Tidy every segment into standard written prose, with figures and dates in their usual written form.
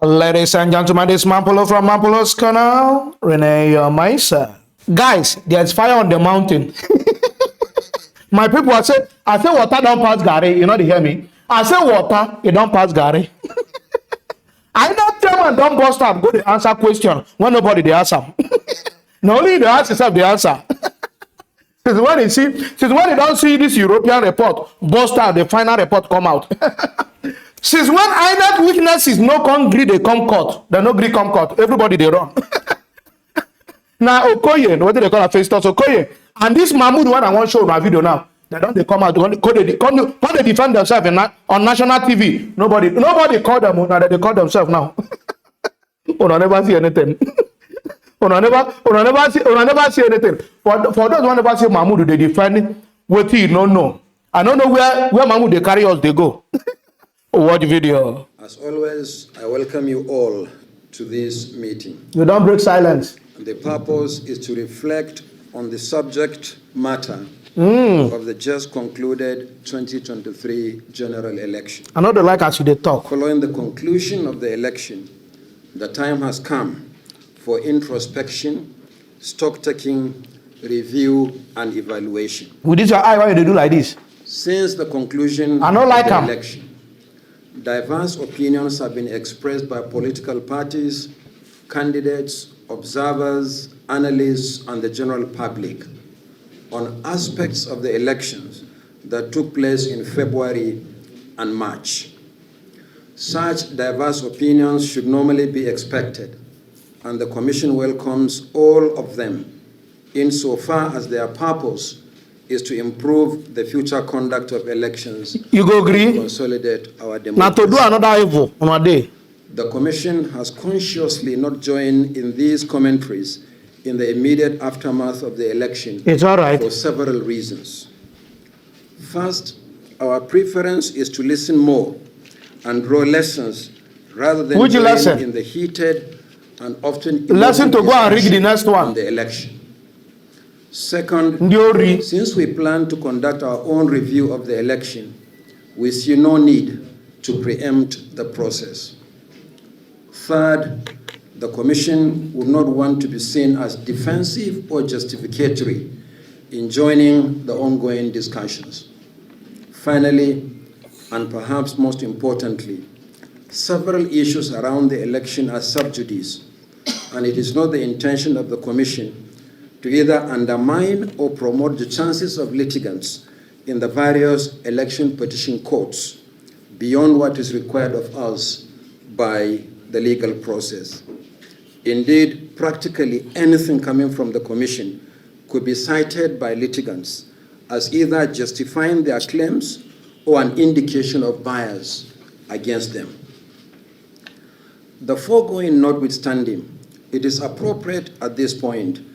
Ladies and gentlemen, this is Mampolo from Mampolo's Canal. Renee, your Maisa. Guys, there's fire on the mountain. My people, I say water don't pass Gary. You know they hear me? I say water, it don't pass Gary. I know Chairman don't bust up, go to answer question when nobody they answer. No, only they ask yourself the answer. Since when they don't see this European report, bust out, the final report come out. Since when INEC witnesses no concrete, they come court. They no agree come court. Everybody they run. Now Okoye, what do they call a face toss? Okoye. And this Mahmood one I want to show my video now. They come out. They defend themselves on national TV. Nobody call them. Now they call themselves now. Una never see anything. Una never see anything. For those who never see Mahmood, they defend what he don't know. I don't know where Mahmood they carry us. They go. Watch video. As always, I welcome you all to this meeting. You don't break silence. The purpose is to reflect on the subject matter of the just concluded 2023 general election. I know they like as they talk. Following the conclusion of the election, the time has come for introspection, stock-taking, review, and evaluation. With this your eye, why they do like this? Since the conclusion of the election, diverse opinions have been expressed by political parties, candidates, observers, analysts, and the general public on aspects of the elections that took place in February and March. Such diverse opinions should normally be expected, and the Commission welcomes all of them insofar as their purpose is to improve the future conduct of elections. You go agree? Consolidate our democracy. Now to do another evil on a day. The Commission has consciously not joined in these commentaries in the immediate aftermath of the election. It's all right. For several reasons. First, our preference is to listen more and draw lessons rather than join in the heated and often lesson to go and rig the next one. On the election. Second, since we plan to conduct our own review of the election, we see no need to preempt the process. Third, the Commission would not want to be seen as defensive or justificatory in joining the ongoing discussions. Finally, and perhaps most importantly, several issues around the election are sub judice, and it is not the intention of the Commission to either undermine or promote the chances of litigants in the various election petition courts beyond what is required of us by the legal process. Indeed, practically anything coming from the Commission could be cited by litigants as either justifying their claims or an indication of bias against them. The foregoing notwithstanding, it is appropriate at this point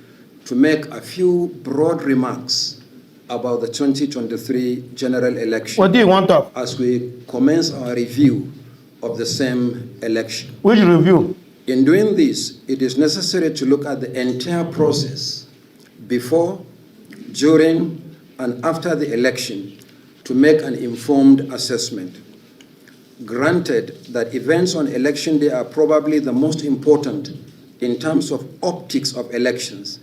to make a few broad remarks about the 2023 general election. What do you want to? As we commence our review of the same election. Which review? In doing this, it is necessary to look at the entire process before, during, and after the election to make an informed assessment. Granted that events on election day are probably the most important in terms of optics of elections,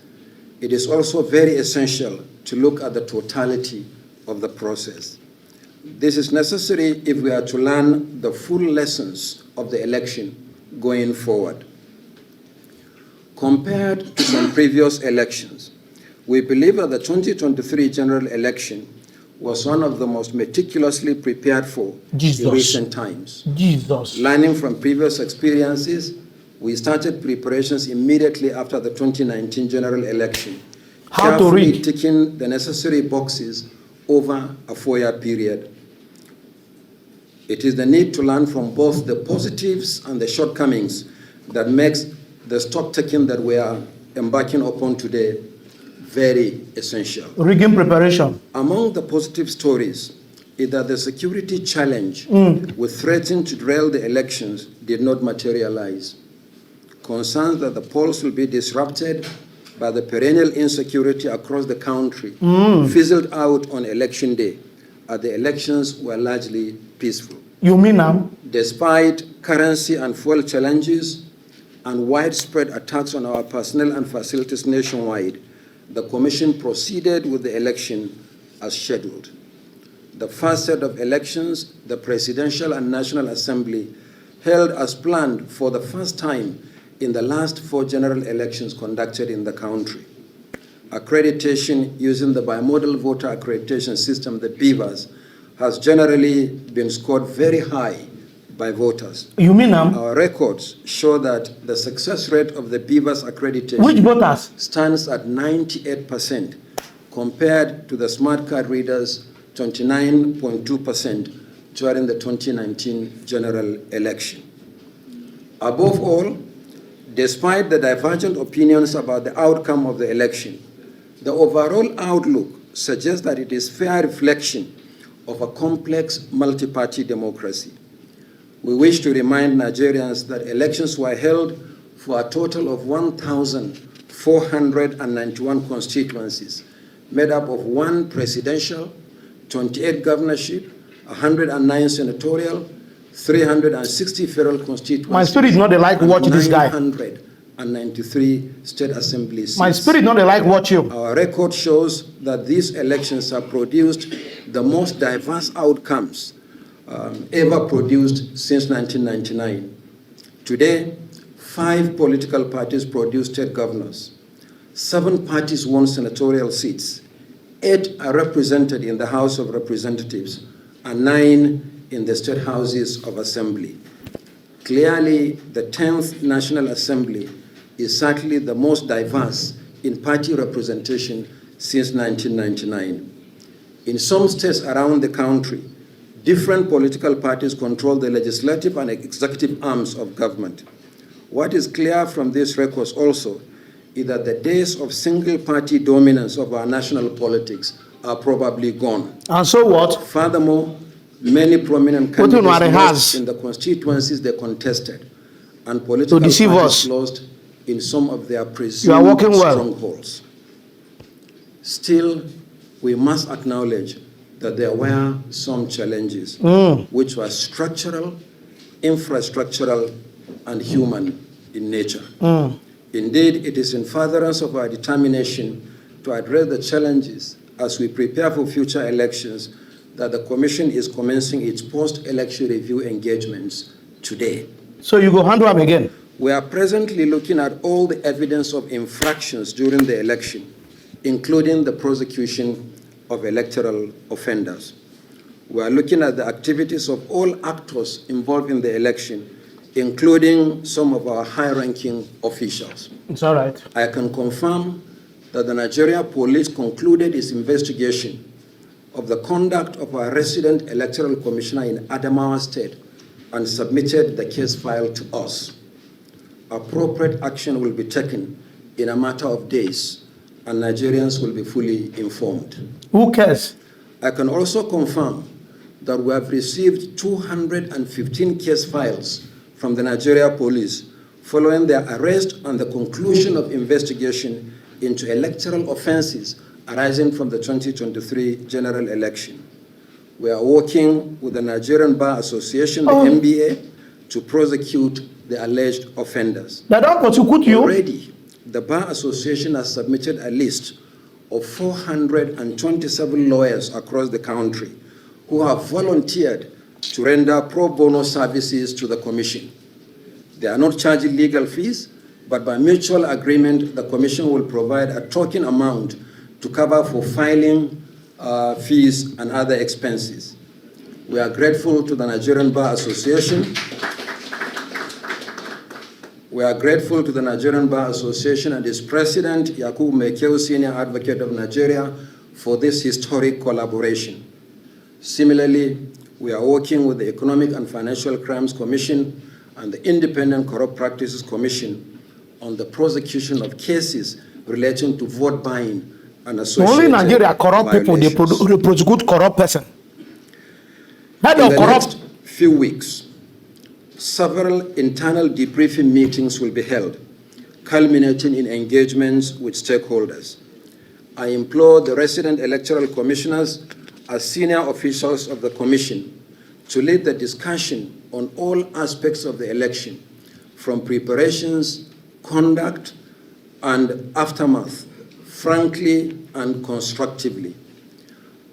it is also very essential to look at the totality of the process. This is necessary if we are to learn the full lessons of the election going forward. Compared to some previous elections, we believe that the 2023 general election was one of the most meticulously prepared for in recent times. Learning from previous experiences, we started preparations immediately after the 2019 general election. How to read? Ticking the necessary boxes over a 4-year period. It is the need to learn from both the positives and the shortcomings that makes the stock taking that we are embarking upon today very essential. Rigging preparation. Among the positive stories is that the security challenge with threatening to derail the elections did not materialize. Concerns that the polls will be disrupted by the perennial insecurity across the country fizzled out on election day, as the elections were largely peaceful. You mean now? Despite currency and fuel challenges and widespread attacks on our personnel and facilities nationwide, the Commission proceeded with the election as scheduled. The first set of elections, the Presidential and National Assembly, held as planned for the first time in the last 4 general elections conducted in the country. Accreditation using the bimodal voter accreditation system, the BVAS, has generally been scored very high by voters. You mean Our records show that the success rate of the BVAS accreditation which voters stands at 98% compared to the smart card readers' 29.2% during the 2019 general election. Above all, despite the divergent opinions about the outcome of the election, the overall outlook suggests that it is fair reflection of a complex multi-party democracy. We wish to remind Nigerians that elections were held for a total of 1,491 constituencies, made up of 1 presidential, 28 governorship, 109 senatorial, 360 federal constituencies. My spirit is not like watch this guy. 993 state assembly seats. My spirit not like watch you. Our record shows that these elections have produced the most diverse outcomes ever produced since 1999. Today, 5 political parties produce state governors. 7 parties won senatorial seats. 8 are represented in the House of Representatives, and 9 in the state houses of assembly. Clearly, the 10th National Assembly is certainly the most diverse in party representation since 1999. In some states around the country, different political parties control the legislative and executive arms of government. What is clear from these records also is that the days of single-party dominance of our national politics are probably gone. And so what? Furthermore, many prominent candidates lost in the constituencies they contested, and political parties lost in some of their presumed strongholds. Still, we must acknowledge that there were some challenges which were structural, infrastructural, and human in nature. Indeed, it is in furtherance of our determination to address the challenges as we prepare for future elections that the Commission is commencing its post-election review engagements today. So you go handle them again? We are presently looking at all the evidence of infractions during the election, including the prosecution of electoral offenders. We are looking at the activities of all actors involved in the election, including some of our high-ranking officials. It's all right. I can confirm that the Nigeria Police concluded its investigation of the conduct of our resident electoral commissioner in Adamawa State and submitted the case file to us. Appropriate action will be taken in a matter of days, and Nigerians will be fully informed. Who cares? I can also confirm that we have received 215 case files from the Nigeria Police following their arrest and the conclusion of investigation into electoral offenses arising from the 2023 general election. We are working with the Nigerian Bar Association, the NBA, to prosecute the alleged offenders. They don't prosecute you? Already, the Bar Association has submitted a list of 427 lawyers across the country who have volunteered to render pro bono services to the Commission. They are not charging legal fees, but by mutual agreement, the Commission will provide a token amount to cover for filing fees and other expenses. We are grateful to the Nigerian Bar Association. We are grateful to the Nigerian Bar Association and its president, Yakubu Mahmood, Senior Advocate of Nigeria, for this historic collaboration. Similarly, we are working with the Economic and Financial Crimes Commission and the Independent Corrupt Practices Commission on the prosecution of cases relating to vote buying and associated only Nigeria corrupt people, they prosecute corrupt person. In the next few weeks, several internal debriefing meetings will be held, culminating in engagements with stakeholders. I implore the resident electoral commissioners as senior officials of the Commission to lead the discussion on all aspects of the election, from preparations, conduct, and aftermath, frankly and constructively.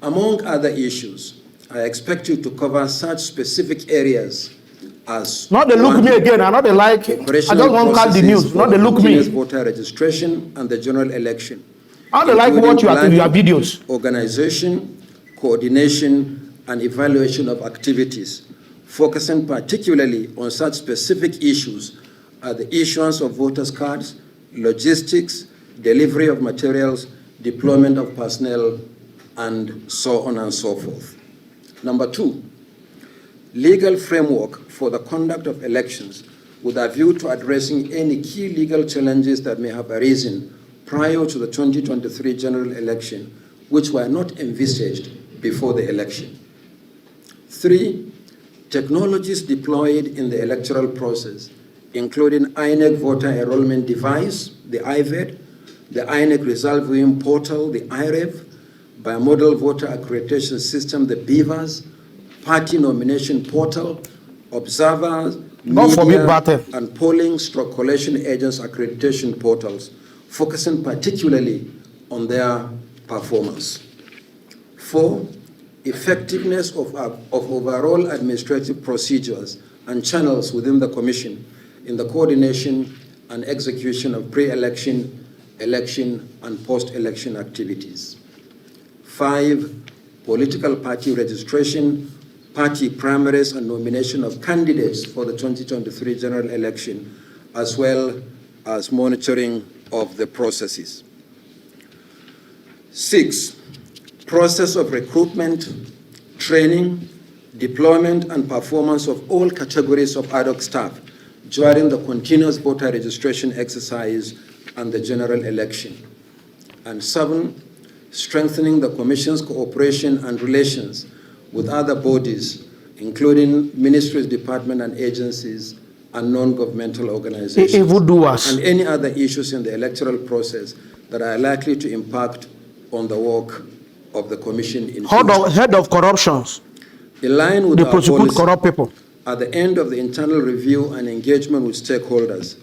Among other issues, I expect you to cover such specific areas as not they look me again, I not they like I just want to cut the news, not they look me. Voter registration and the general election. I don't like what you are doing, your videos. Organization, coordination, and evaluation of activities, focusing particularly on such specific issues as the issuance of voters' cards, logistics, delivery of materials, deployment of personnel, and so on and so forth. Number 2, legal framework for the conduct of elections with a view to addressing any key legal challenges that may have arisen prior to the 2023 general election, which were not envisaged before the election. 3, technologies deployed in the electoral process, including INEC voter enrollment device, the IVED, the INEC result viewing portal, the IREV, bimodal voter accreditation system, the BVAS, party nomination portal, observers, media, and polling/collation agents accreditation portals, focusing particularly on their performance. 4, effectiveness of overall administrative procedures and channels within the Commission in the coordination and execution of pre-election, election, and post-election activities. 5, political party registration, party primaries, and nomination of candidates for the 2023 general election, as well as monitoring of the processes. 6, process of recruitment, training, deployment, and performance of all categories of ad hoc staff during the continuous voter registration exercise and the general election. And 7, strengthening the Commission's cooperation and relations with other bodies, including ministries, departments, and agencies, and non-governmental organizations, and any other issues in the electoral process that are likely to impact on the work of the Commission in head of corruptions. In line with our policy, corrupt people. At the end of the internal review and engagement with stakeholders,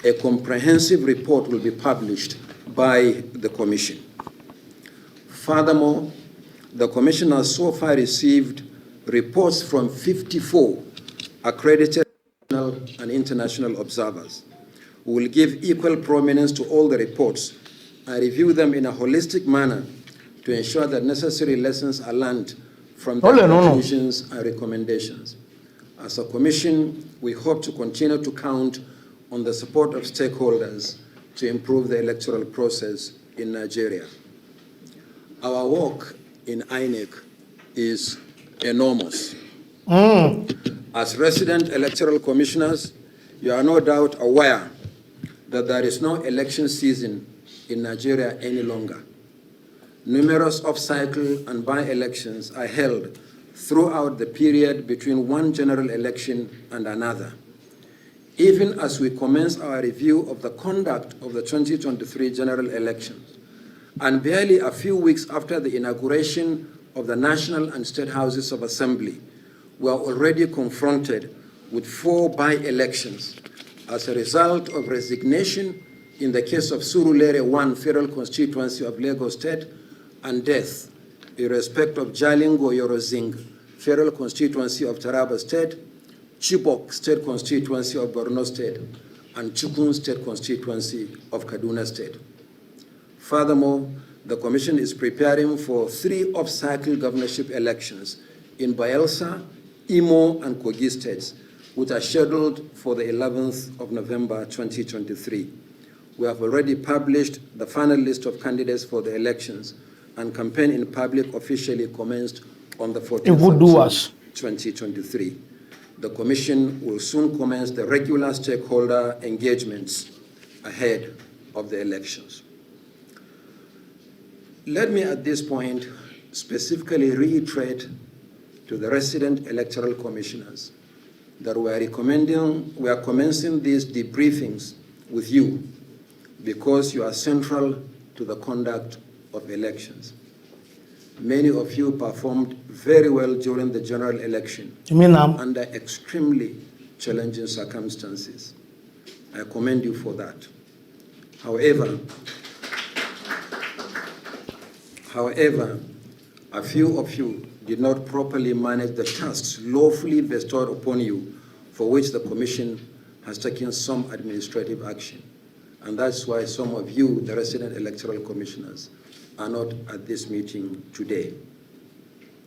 a comprehensive report will be published by the Commission. Furthermore, the Commission has so far received reports from 54 accredited national and international observers. We will give equal prominence to all the reports and review them in a holistic manner to ensure that necessary lessons are learned from their conclusions and recommendations. As a Commission, we hope to continue to count on the support of stakeholders to improve the electoral process in Nigeria. Our work in INEC is enormous. As resident electoral commissioners, you are no doubt aware that there is no election season in Nigeria any longer. Numerous off-cycle and by-elections are held throughout the period between one general election and another. Even as we commence our review of the conduct of the 2023 general elections, and barely a few weeks after the inauguration of the National and State Houses of Assembly, we are already confronted with 4 by-elections as a result of resignation in the case of Surulere 1 Federal Constituency of Lagos State and death in respect of Jalingo Yorozing Federal Constituency of Taraba State, Chibok State Constituency of Borno State, and Chukun State Constituency of Kaduna State. Furthermore, the Commission is preparing for 3 off-cycle governorship elections in Bayelsa, Imo, and Kogi states, which are scheduled for the 11th of November 2023. We have already published the final list of candidates for the elections, and campaign in public officially commenced on the 14th of June 2023. The Commission will soon commence the regular stakeholder engagements ahead of the elections. Let me at this point specifically reiterate to the resident electoral commissioners that we are commencing these debriefings with you because you are central to the conduct of elections. Many of you performed very well during the general election. You mean now? Under extremely challenging circumstances. I commend you for that. However, a few of you did not properly manage the tasks lawfully bestowed upon you, for which the Commission has taken some administrative action. And that's why some of you, the resident electoral commissioners, are not at this meeting today.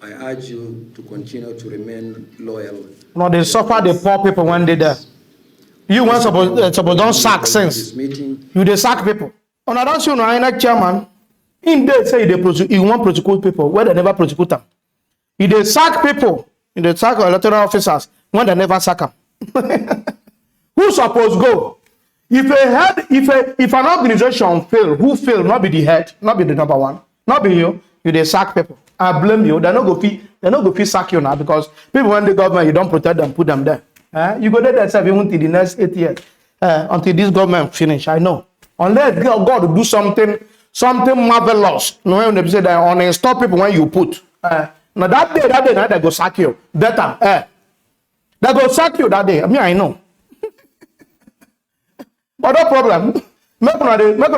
I urge you to continue to remain loyal. No, they suffer the poor people when they die. You want suppose don't sack since. You they sack people. And I don't see no INEC chairman. In they say he want prosecute people where they never prosecute them. If they sack people, if they sack electoral officers when they never sack them. Who suppose go? If an organization fail, who fail? Not be the head, not be the number one, not be you. You they sack people. I blame you. They're not go fee sack you now because people when the government you don't protect them, put them there. You go there yourself even till the next 8 years until this government finish. I know. Unless God will do something marvelous. No one will say that uninstall people when you put. Now that day, they go sack you. Better. They go sack you that day. I mean, I know. But no problem. Make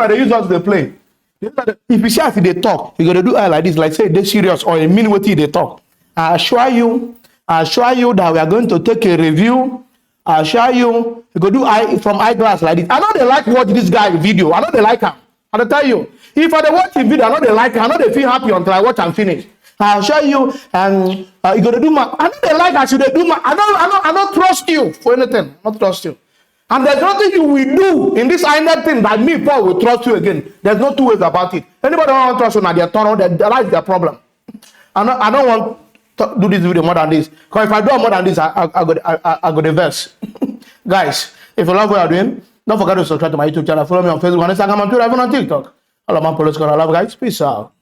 they use us the plane. If you see as they talk, you gotta do like this, like say they serious or a minute what they talk. I assure you that we are going to take a review. I assure you, we go do from eyeglass like this. I know they like watch this guy video. I know they like him. I'll tell you. If I watch the video, I know they like him. I know they feel happy until I watch and finish. I assure you, and you gotta do my. I know they like as you they do my. I don't trust you for anything. I don't trust you. And there's nothing you will do in this INEC thing that me, Paul, will trust you again. There's no two ways about it. Anybody want to trust you now, they're thorough, that is their problem. I don't want to do this video more than this. Because if I do more than this, I go the verse. Guys, if you love what you're doing, don't forget to subscribe to my YouTube channel. Follow me on Facebook, on Instagram, on Twitter, even on TikTok. All of my police, I love guys. Peace out.